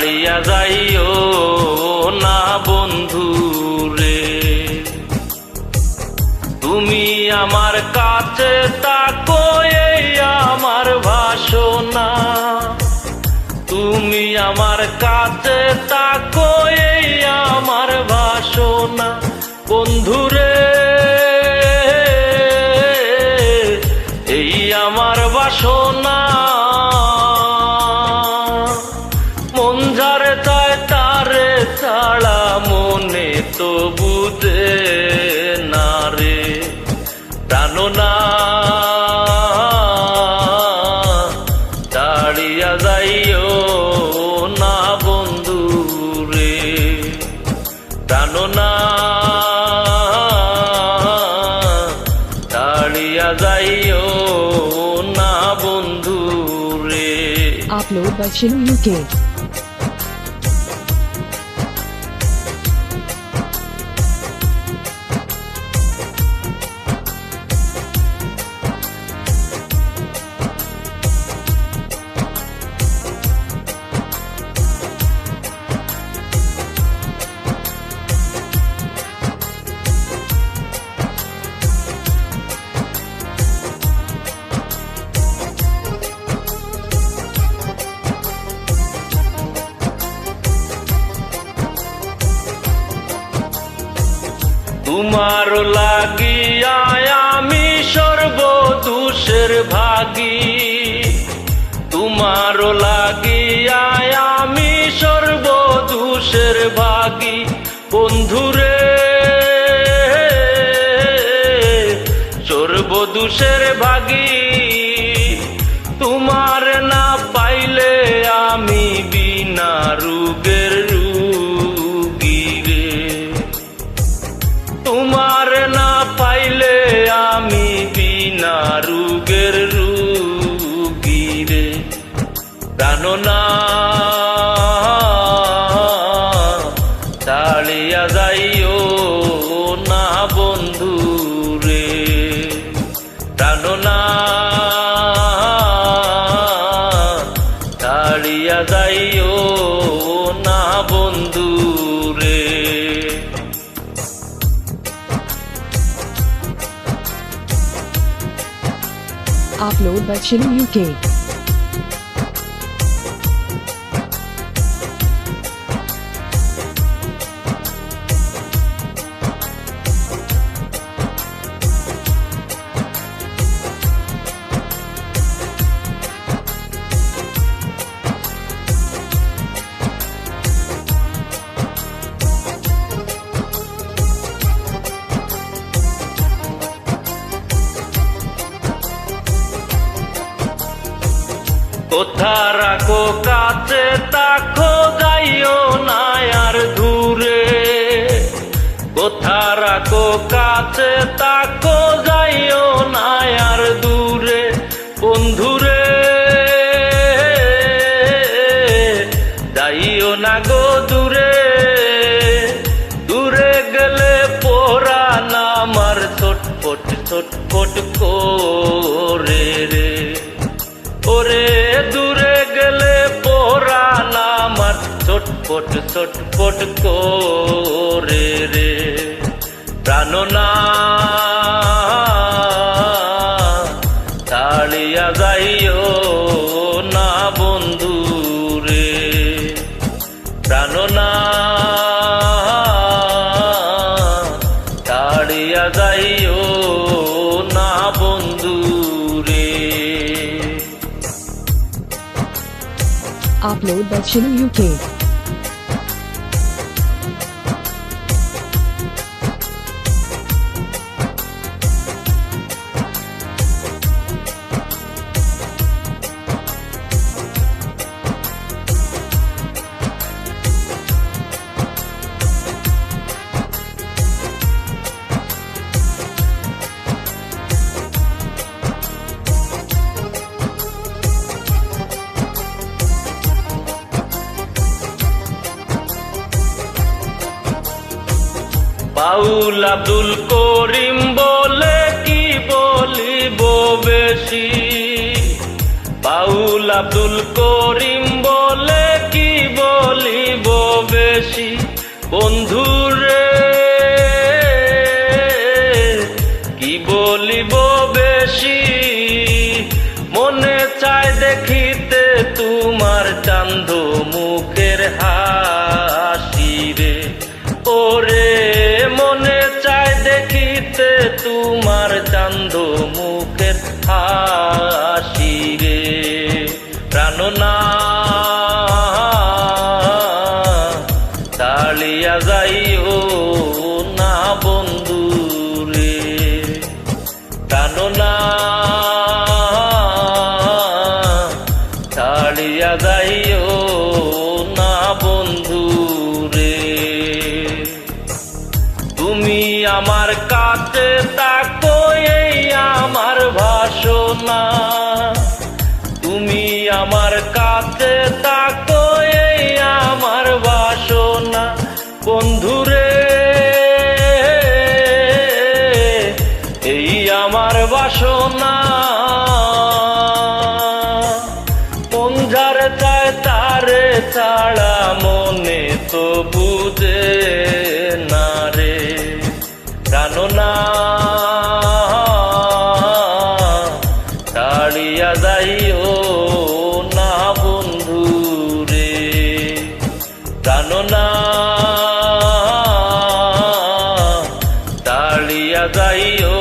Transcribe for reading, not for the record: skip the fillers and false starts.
ছাড়িয়া যাইও না বন্ধু রে। তুমি আমার কাছে তাকো এই আমার বাসনা, তুমি আমার কাছে তাকো এই আমার বাসনা বন্ধু রে। এই আমার বাসনা মন যারে চায় তারে ছাড়া মনে তো বুঝে না রে। জানো না ছাড়িয়া যাইও না বন্ধু রে। জানো না ছাড়িয়া যাইও না বন্ধু রে। Upload by Shilu UK. তোমার লাগিয়া আমি সর্বদোষের ভাগী, তোমার লাগিয়া আমি সর্বদোষের ভাগী বন্ধুরে। সর্বদোষের ভাগী তোমার না পাইলে আমি বিনা রোগের রোগী রে। তোমার না পাইলে আমি বিনা রোগের রোগী রে। জানো না ছাড়িয়া যাইও না বন্ধু রে। জানো না ছাড়িয়া যাইও না বন্ধু রে। Upload by Shilu UK. কোথা রাখো কাছে তাকো যাইও না আর দূরে। কোথা রাখো কাছে তাকো যাইও না আর দূরে বন্ধুরে। যাইও না গো দূরে, দূরে গেলে পরাণ আমার ছটফট ছটফট করে রে। ওরে দূরে গেলে পরাণ আমার ছটফট ছটফট করে রে। জানো না ছাড়িয়া যাইও না বন্ধু রে। জানো না ছাড়িয়া যাইও না বন্ধু রে। Upload by Shilu UK. বাউল আব্দুল করিম বলে কি বলিব বেশি, বাউল আব্দুল করিম বলে কি বলিব বন্ধুরে কি বলিব বেশি, মনে চায় দেখিতে তোমার চান্দ মুখের হাসি রে। ওরে মনে চায় দেখিতে তোমার চান্দ মুখের হাসি রে। প্রাণনা তাড়িয়া যাইও না বন্ধু রে, প্রাণনা তাড়িয়া যাইও না বন্ধু রে। তুমি আমার কাছে তাকো এই আমার বাসনা, তুমি আমার কাছে তাকো এই আমার বাসনা। বন্ধুরে এই আমার বাসনা, মন যারে চায় তারে ছাড়া মনে তো বুঝে না রে। প্রাণনা তাড়িয়া যাইও না বন্ধু রে, প্রাণনা তাড়িয়া যাইও